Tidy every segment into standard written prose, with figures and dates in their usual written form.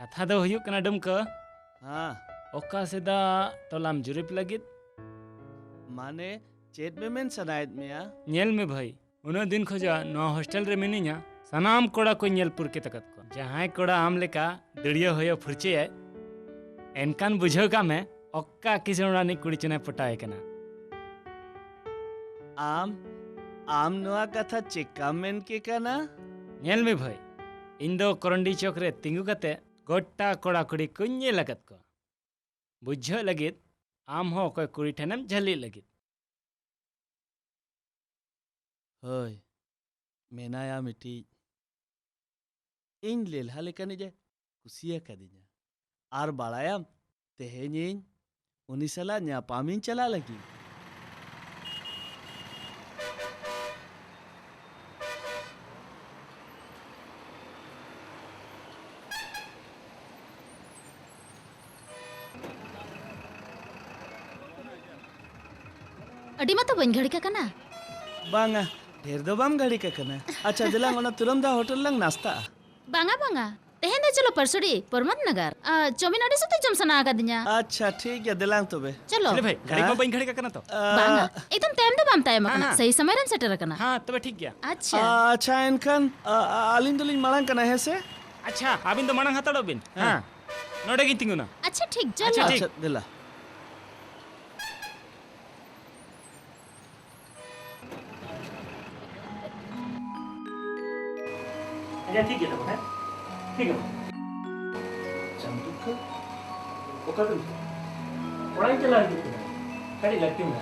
कथा दो हुयुक कना डुमका हाँ ओका सेदा तोलाम जुरिप लगित माने चेत में मेन सनायत में या नेल में भाई उन दिन खोजा नो हॉस्टल रे मिनिया सनाम कोड़ा को नेल पुर के तकत को जहां कोड़ा आम लेका दड़िया होयो फुरचे एनकान बुझो का मैं ओक्का किसोड़ानी कुड़ी चने पटाए कना आम आम नोआ कथा चेका मेन के कना नेल में भाई इन दो करंडी चौक रे तिंगु कते गोटा कोड़ा कुड़ी कुन्ये लगत को बुझो लगित आम हो कोई कुड़ी ठेनम झली लगित होय मेनाया मिटी इन लेलहा लेकानी जे कुसिया कदिnya आर बाड़ायाम तेहेᱧ उनी सला ᱧᱟᱯᱟᱢᱤᱧ चला लगी अड़ी मा तो बन घड़ी का कना बांगा ढेर दो बाम घड़ी का कना अच्छा दिलांग ओना तुरम दा होटल लंग नाश्ता बांगा बांगा तेहेन दे चलो परसुड़ी परमत नगर चौमिन अड़ी सते जम सना का दिया अच्छा ठीक है दिलांग तो बे चलो चले भाई गाड़ी को बइन घड़ी का कना तो बांगा एकदम टाइम दे बाम तायम कना हाँ। सही समय रन सेटर कना हाँ तबे ठीक गया अच्छा अच्छा इनखान आलिन दुलिन मालांग कना है से अच्छा आबिन तो मानंग हताड़ो बिन हाँ नोडे की तिंगुना अच्छा ठीक चलो अच्छा, ठीक। अच्छा दिला अच्छा ठीक है तो है ठीक है चंदुक ओका दिन पढ़ाई चला रही थी कड़ी लगती हूँ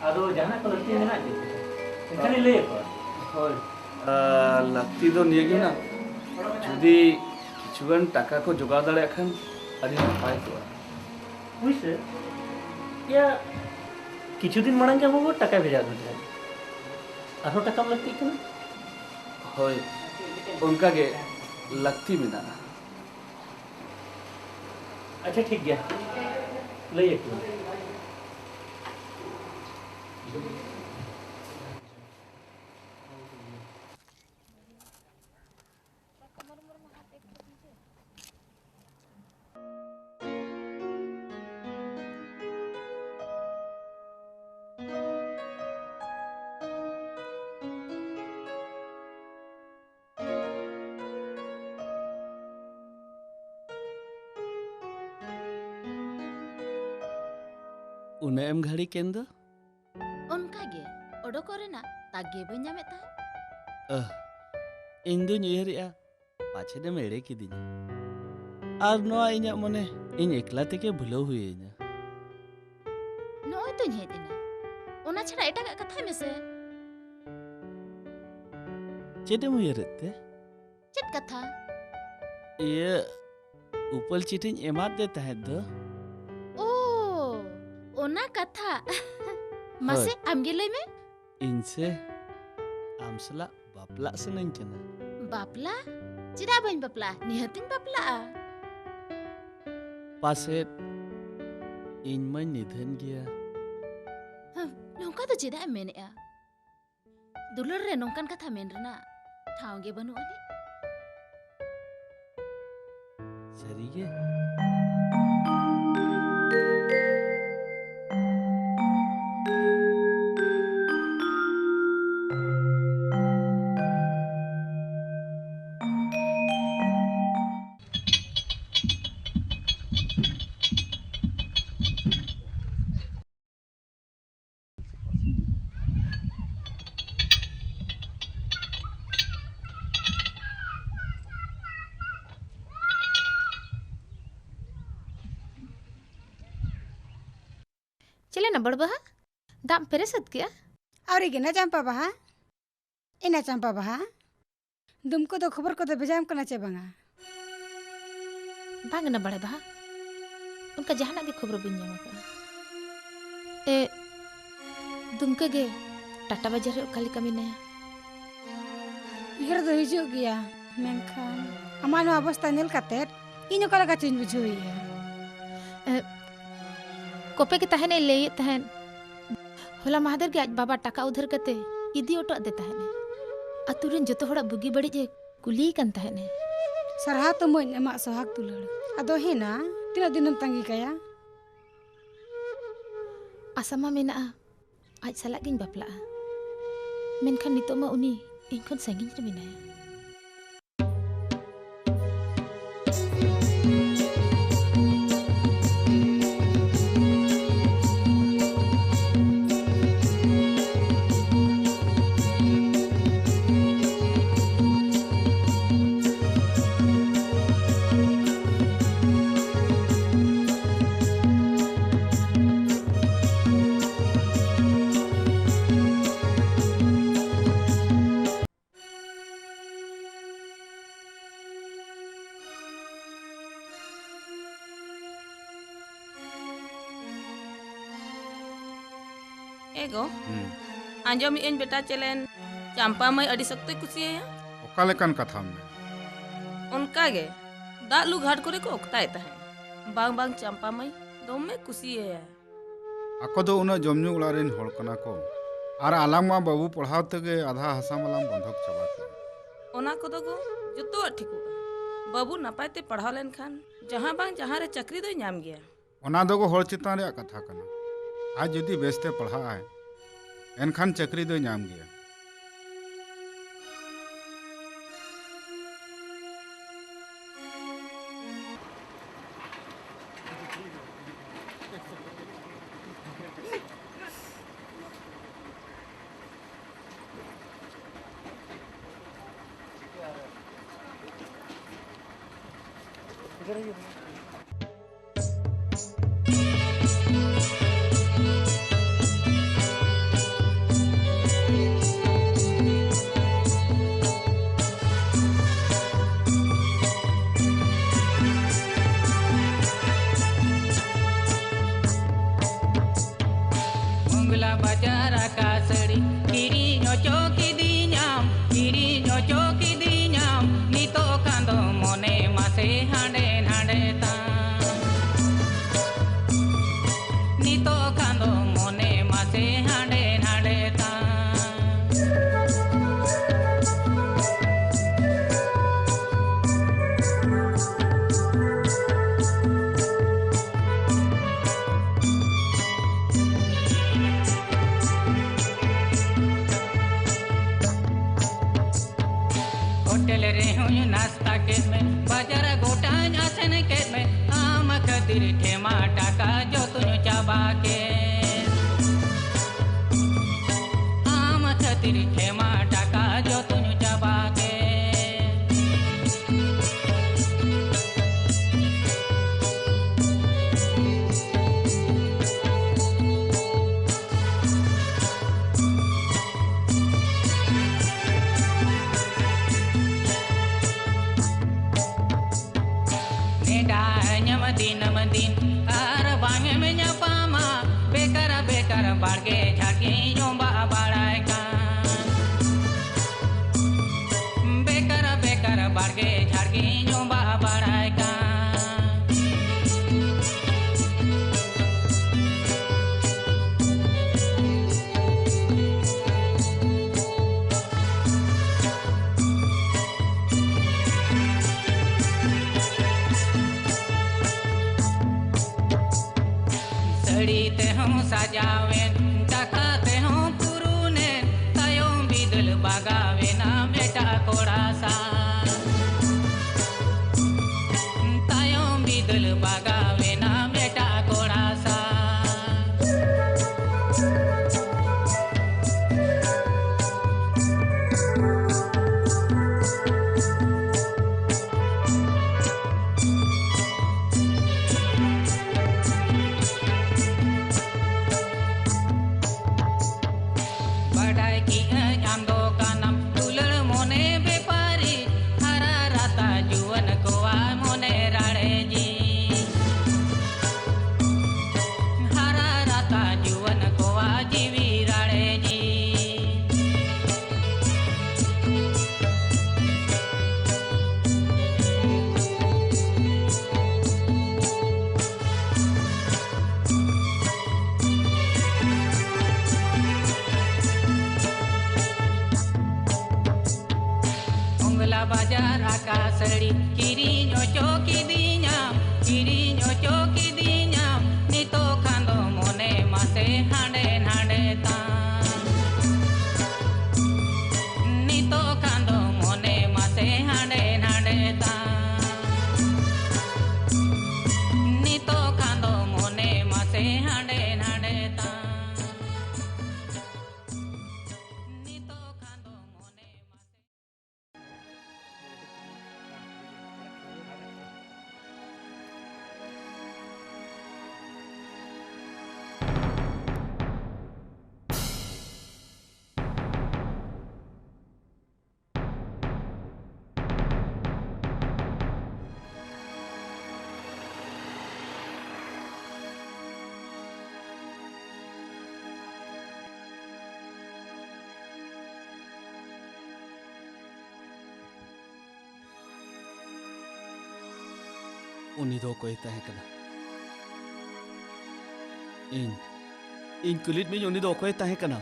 आदो जहाँ को लगती है ना इतने ले होय लगती दो नियगी ना जुदी किछुगन टाका को जोगाड़ दाड़े खान अभी नपाय तो वैसे या किछु दिन मांग के वो टका भेजा दे आरो टका लगती है ना होय उनका के लगती में ना अच्छा ठीक गया ले एक उन्हें एम घड़ी केंद्र उनका गे ओडो करे ना तागे बन जामे ता इंदु निहरिया पाछे दे मेरे की दिन आर नोआ इन्या मने इन एकला तेके भुलो हुईना नोय तो हे दिना ओना छड़ा एटा का कथा में से चेदे मुयरते चट कथा ये उपल चिटिन एमात दे तहे दो ओ ओना कथा मसे आमगे लय में इनसे आमसला बापला सनन चना बापला चिरा बन बापला निहतिन बापला पासे इन मन निधन गया नौका तो चिदा मेनेआ दुलर रे नौकान कथा मेन रना ठावगे बनु अनि सरिये चले ना बड़बहा दाम पेरे सद किया ಅವ್ರಿಗೇನ ಚಂಪಾ ಬಹ ಏನ ಚಂಪಾ ಬಹ दुमको तो खबर को तो भेजाम करना चाहिए बंगा बांग ना बड़े बहा उनका जहाना के खबर बिन जामा का ए दुमके गे टाटा बाजार रे काली कमी नया इहर तो हिजो गया मेनखान अमानो अवस्था नेल काते इनो कला का चेंज बुझो है कोपे के तहने ले तहन होला महादर के आज बाबा टाका उधर कते इदी ओटो दे तहने अतुरन जतो होड़ा बुगी बड़ी जे कुली कन तहने sarha to moin emak sohag tulur. Ado hina tina dinam tangi kaya. Asa mah mena'a aj salak geng bapla'a. Menkan nitok mah uni ing khon sanging re menaya. एगो आंजोमी इन बेटा चलेन चंपा मई अड़ी सकते कुसिया ओकालेकन कथा में उनका गे दालू घाट करे को ओक्ताय तहे बांग बांग चंपा मई दोमे कुसिया ako do una jomnyu ularin hol kana ko ar alang ma babu पढ़ाव तगे आधा हसा मलाम बंधक चबा के ओना को दो जतो ठिकु बाबू नपाय ते पढ़ाव लेन खान जहां बांग जहां रे चक्री दो नाम गया ओना दोगो हol चितान रे कथा kana आज जदि बेस्ते पढ़ा है एनखान चक्री दो नाम गया पगला बाजार आका सड़ी किरिño चौकी नितो खांदो मोने मासे हांडे हांडे ता नितो खांदो मोने मासे हांडे हांडे ता नितो खांदो मोने मासे हांडे हांडे ता नितो खांदो मोने मासे उनी दो कोई तहे कना इन कुलित में उनी दो कोई तहे कना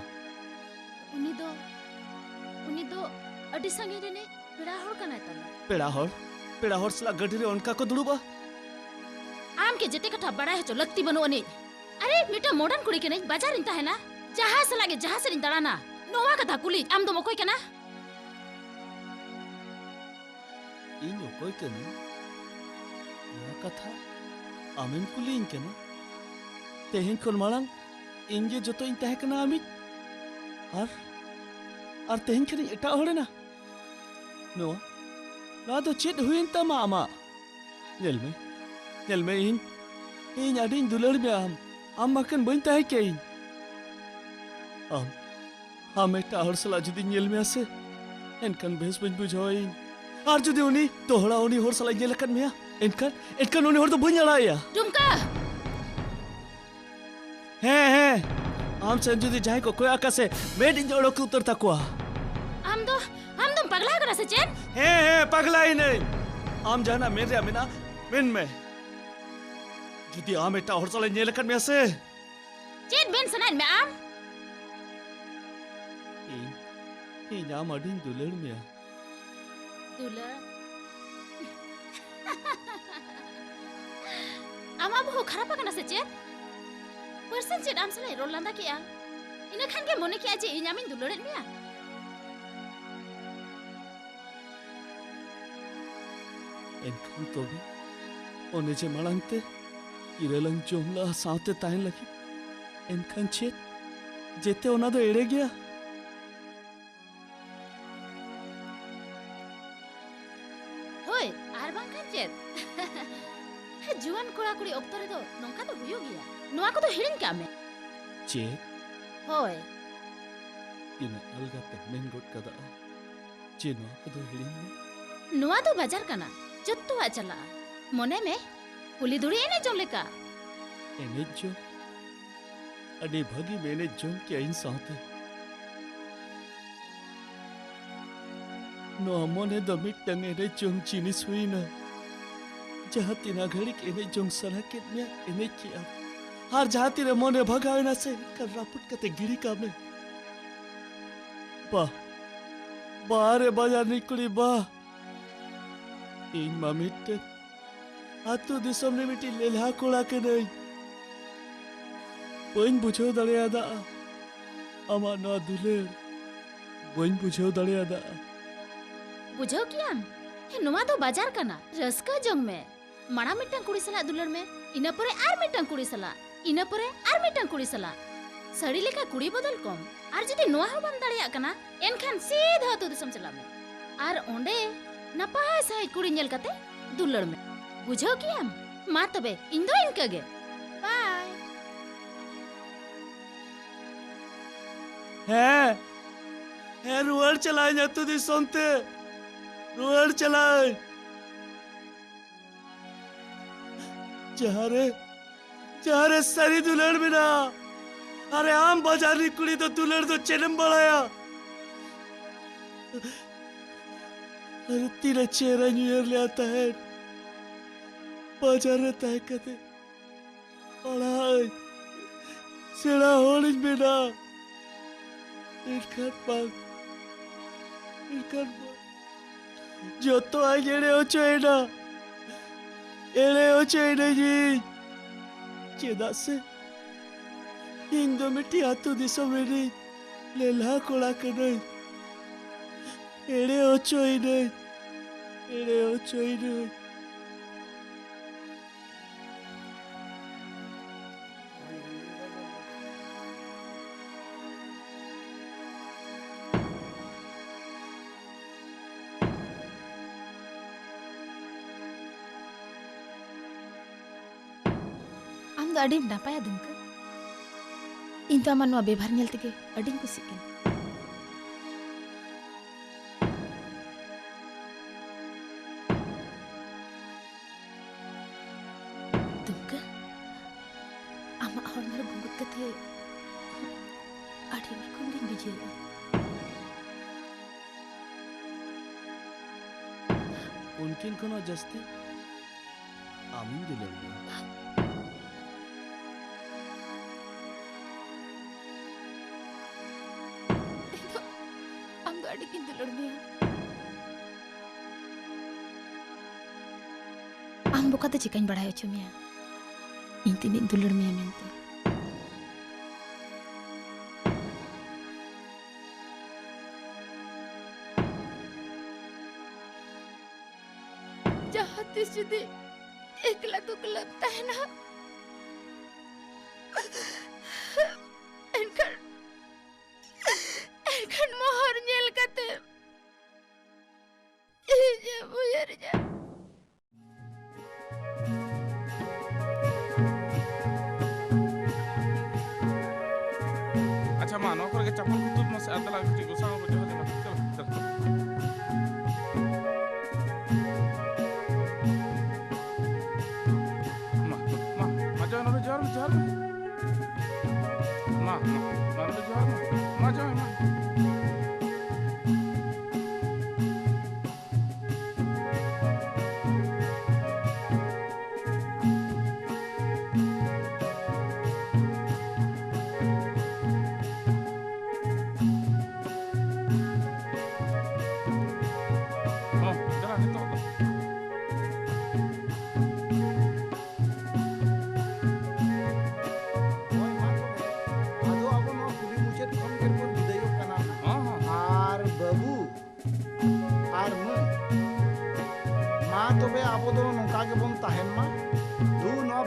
उनी दो अडी संगे रे ने पेड़ा होड़ कना तला पेड़ा हर सला गडी रे उनका को दुड़ुबा आम के जेते कथा बड़ा है जो लगती बनो अने अरे मिटा मॉडर्न कुड़ी के नहीं बाजार इंता है ना जहां से लागे जहां से इंता ना नोवा कथा कुली आम दो मकोई कना इन यो कोई कने या कथा आमिन कुली इन कना तेहिन कोन मालांग इंगे जतो इन तहे कना आमिन और तेहिन कने एटा होड़े ना नोवा ना तो चेत हुइन तमा आमा नेल में इन आडिन दुलर में आम मकन बन तहे के इन आम एटा हर सला जुदी नेल में आसे एनकन बेस बन बुझाइन और जुदी उनी तोहड़ा उनी हर सला नेल कन में एनकन उनी हर तो बन अड़ाया डुमका है आम से जुदी जाय को कोई आका से मेड इन जोड़ो के उतर तकवा हम दो पगला करा से चेन है पगला ही नहीं आम जाना मेरे अमिना मिन में जुदी आम एटा हर सला नेल कन में आसे चेन बेन सनाइन में आम इन आम आडिन दुलर में दुलर आमा बहु खराब कना से चेन पर्सन चेन आम सले रोल लंदा किया इना खान के मोने किया जे इनामिन दुलर में एनखान तो भी ओने जे मालांगते इरेलंग जोमला सावते ताइन लगी एनखान चेत जेते ओना दो एड़े गया होय आर बांखान चेत जुआन कोड़ा कुड़ी ऑक्तो रे दो नोंका तो हुयो गया नोआ को तो हिड़िन का में चेत होय इन अलगाते मेन रोड कदा जे नोआ को दो हिड़िन में नोआ तो बाजार कना जत्तो आ चला मोने में कुली दुड़ी एने जोम लेका एने जो अडे भगी मैंने जोम के इन साथे नो अमोने दमिट टंगे रे जोम चीनी सुई ना जहाँ तीना घड़ी के एने जोम सना के में एने किया हर जहाँ तीरे मोने भगावे ना से कर रापुट कते गिरी का में बारे बाजार निकली इन मामिट आतु दिसम ने मिटी लेला कोड़ा के नहीं बन बुझो दड़ेयादा अमा ना दुले बन बुझो दड़ेयादा बुझो कियाम हे नुमा तो बाजार कना रसका जंग में मणा मिटन कुड़ी सला दुलर में इना परे आर मिटन कुड़ी सला इना परे आर मिटन कुड़ी सला सड़ी लेका कुड़ी बदल कम आर जदी नुआ हो बम दड़ेया कना एनखान सीधा आतु दिसम चला में आर ओंडे नपाय साई कुड़ी नेल कते दुलर में बुझो कियाम मा तबे इन दो इनका गे बाय है रुआर चलाए जा तू दी सुनते रुआर चलाए जहाँ रे सारी दुलड़ बिना अरे आम बाजारी कुड़ी तो दुलड़ तो चेनम बढ़ाया अरे तेरा चेहरा न्यूयर ले आता है बाजार रहता है कहते पढ़ाई सेड़ा होलिज बिना इनकर जो तो आज एड़े होचोएना एड़े होचोएना जी चेदा से इन दो मिट्टी आतु दिसो मेरी लेला कोड़ा कने एड़े होचोएना आम दो अड़ी नापाया दुमका इन तो अमन बेभार नेल तेगे अड़ी कुसिक दुमका आमा हॉर्नर गुंगुत कथे अड़ी वरकुम दिन बिजे उनकिन कोनो जस्ती आमीन दिलर आम दो अड़ी किन दुलड़ में आम बोकाते चिकन बढ़ायो चुमिया इन तीन दुलड़ में मेनते जहाँ तिस जुदी एकला दुकला तहना एनखन मोहर नेल कते जे बुयर जा अच्छा मा नो करे चप्पल कुतुब मसे अदला किटी गोसा को जह देना चल मा जाओ ना जार मा जार मा जाओ मा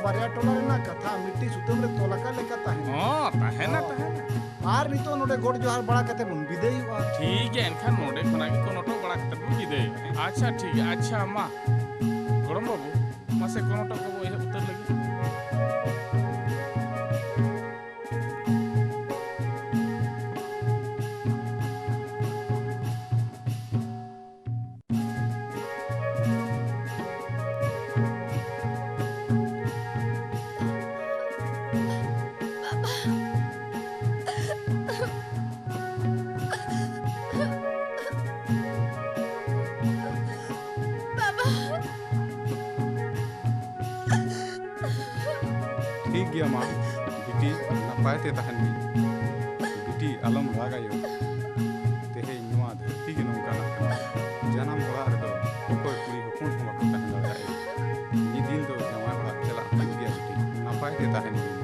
बारिया टोला रेना कथा मिट्टी सुतम रे तोलाका लेका ताहेना ताहेना आर नितो नोडे गोड जोहार बड़ा कते बन विदेय हुआ ठीक है एनखान नोडे खना के कोनोटो बड़ा कते बन विदेय अच्छा ठीक है अच्छा मा गरम बाबू मासे कोनोटो को ए उत्तर लगी ठीक गया माँ बिटी नपाय ते तहन भी बिटी अलम रागायो तेहे नुआ धरती के नौका ना जन्म बड़ा रे दो कोई कुड़ी हकुन हम को तहन लगा ये दिन दो जमा बड़ा चला तन गया बिटी नपाय ते तहन भी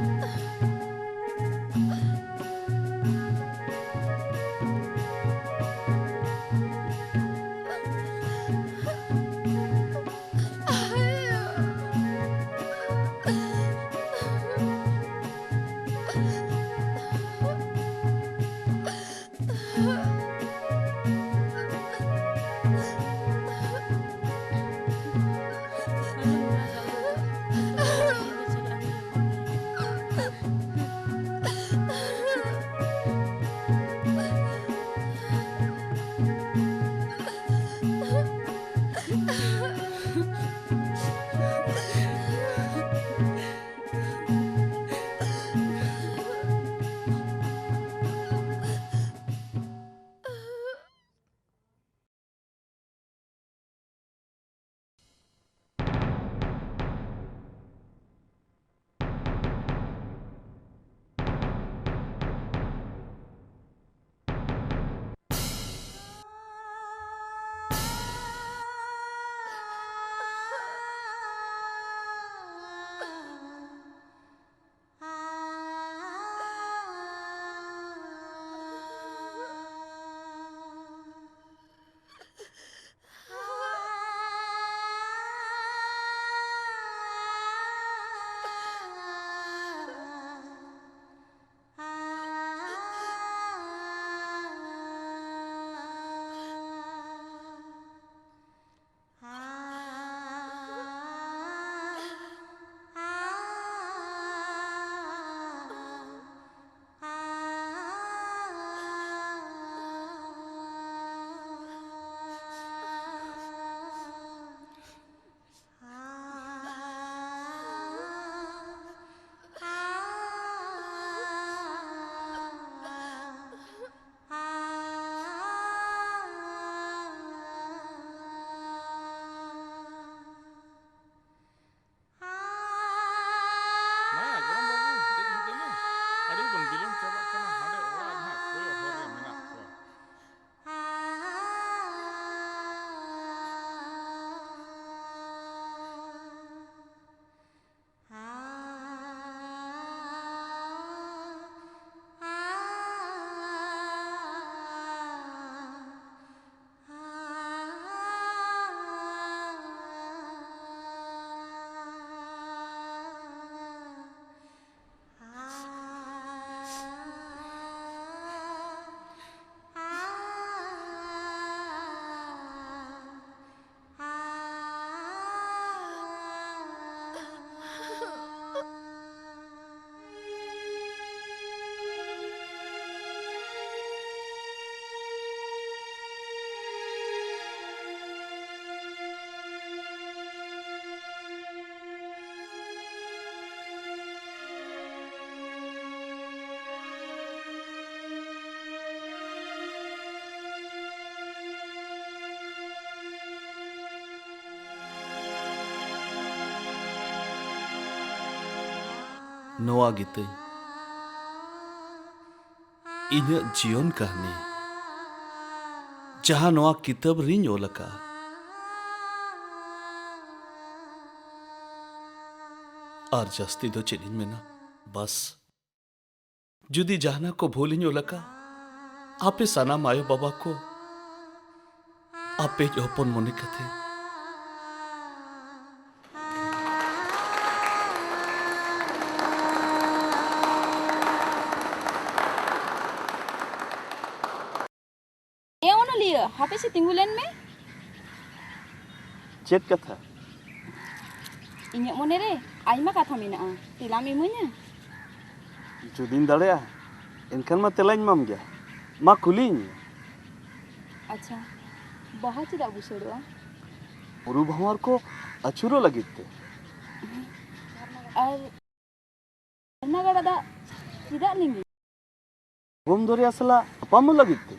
नोआ गीते इन्हें जीवन कहानी जहां नोआ किताब रिंग ओलका और जस्ती दो चेनिन में ना बस जुदी जहाना को भूलिन ओलका आपे सना मायो बाबा को आपे जोपन मोने कथे लिया हापे से तिंगुलेन में चेक कथा इन्हें मोने रे आइमा कथा मेना तिलाम इमुnya जुदीन दाड़े इनकन मा तेलाइन माम गया मा कुलिन अच्छा बहुत चिदा बुसड़ो पुरु भंवर को अचुरो लगिते और नगड़ा दा चिदा लिंगी गोम दोरे असला अपाम लगिते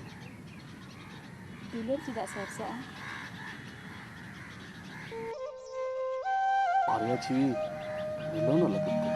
दिलर चिदा सरसा और या छी मिलो न लगिते